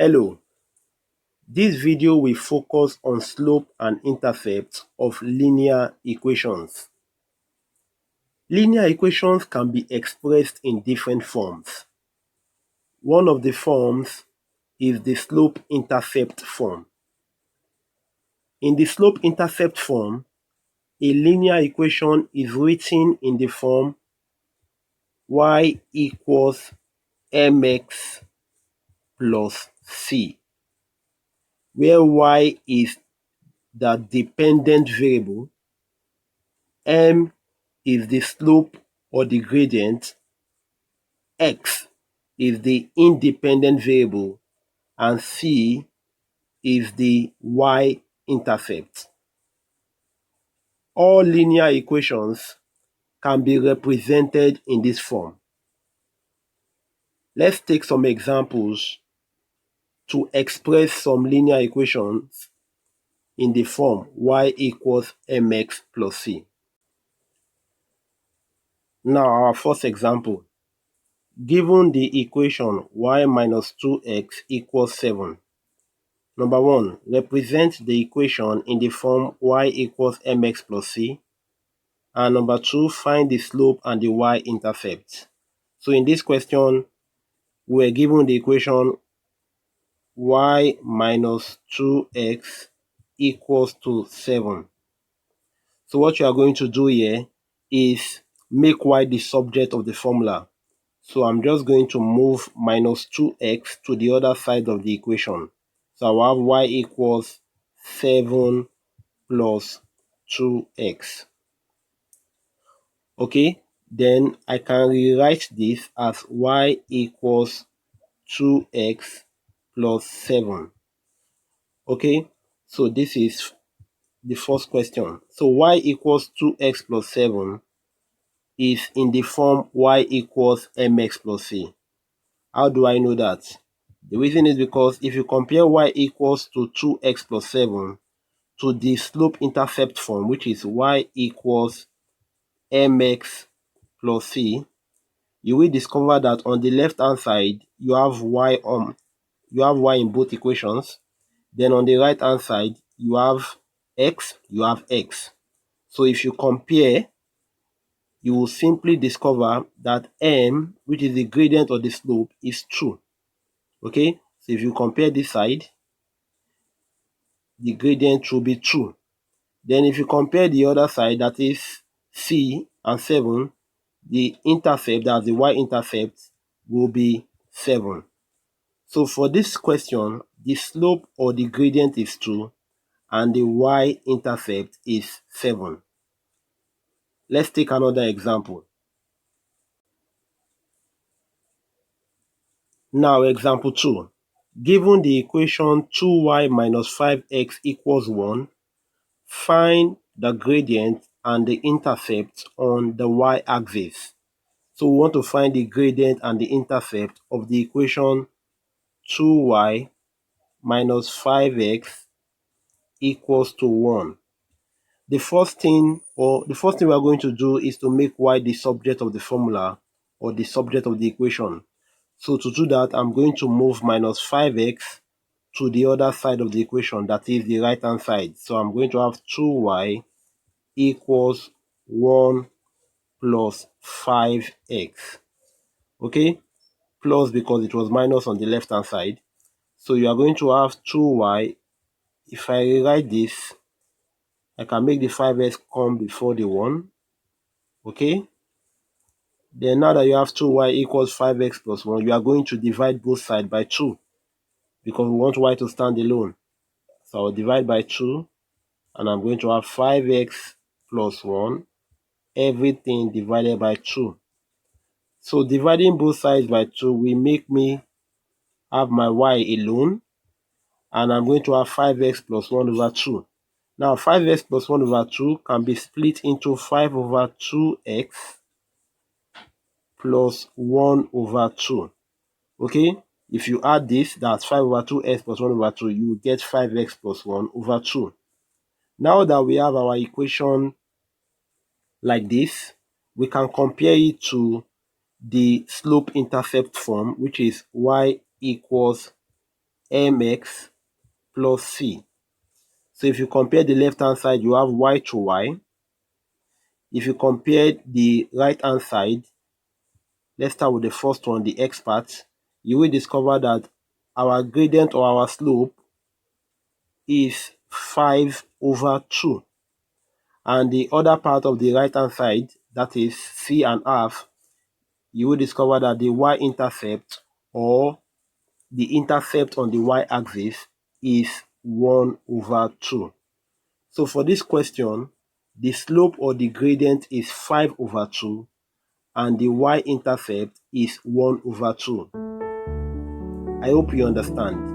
Hello, this video will focus on slope and intercept of linear equations. Linear equations can be expressed in different forms. One of the forms is the slope-intercept form. In the slope-intercept form, a linear equation is written in the form y equals mx plus c, where y is the dependent variable, m is the slope or the gradient, x is the independent variable, and c is the y-intercept. All linear equations can be represented in this form. Let's take some examples to express some linear equations in the form y equals mx plus c. Now, our first example. Given the equation y minus 2x equals 7, number 1, represent the equation in the form y equals mx plus c. And number 2, find the slope and the y-intercept. So in this question, we're given the equation y minus 2x equals to 7. So what you are going to do here is make y the subject of the formula. So I'm just going to move minus 2x to the other side of the equation. So I will have y equals 7 plus 2x. Okay, then I can rewrite this as y equals 2x plus 7. Okay, so this is the first question. So y equals 2x plus 7 is in the form y equals mx plus c. How do I know that? The reason is because if you compare y equals to 2x plus 7 to the slope-intercept form, which is y equals mx plus c, you will discover that on the left-hand side, you have y in both equations. Then on the right-hand side, you have x. So if you compare, you will simply discover that m, which is the gradient of the slope, is true. Okay, so if you compare this side, the gradient will be true. Then if you compare the other side, that is c and 7, the intercept, that's the y-intercept, will be 7. So for this question, the slope or the gradient is 2 and the y-intercept is 7. Let's take another example. Now, example 2. Given the equation 2y minus 5x equals 1, find the gradient and the intercept on the y-axis. So we want to find the gradient and the intercept of the equation 2y minus 5x equals to 1. The first thing we are going to do is to make y the subject of the formula or the subject of the equation. So to do that, I'm going to move minus 5x to the other side of the equation, that is the right hand side. So I'm going to have 2y equals 1 plus 5x. Okay, plus because it was minus on the left hand side. So you are going to have 2y. If I rewrite this, I can make the 5x come before the 1. Okay, then now that you have 2y equals 5x plus 1, you are going to divide both sides by 2 because we want y to stand alone. So I'll divide by 2 and I'm going to have 5x plus 1, everything divided by 2. So dividing both sides by 2 will make me have my y alone, and I'm going to have 5x plus 1 over 2. Now 5x plus 1 over 2 can be split into 5 over 2x plus 1 over 2. Okay, if you add this, that's 5 over 2x plus 1 over 2, you will get 5x plus 1 over 2. Now that we have our equation like this, we can compare it to the slope-intercept form, which is y equals mx plus c. So if you compare the left hand side, you have y to y. If you compare the right hand side, let's start with the first one, the x part, you will discover that our gradient or our slope is 5/2. And the other part of the right hand side, that is c and half, you will discover that the y-intercept or the intercept on the y-axis is 1/2. So for this question, the slope or the gradient is 5/2 and the y-intercept is 1/2. I hope you understand.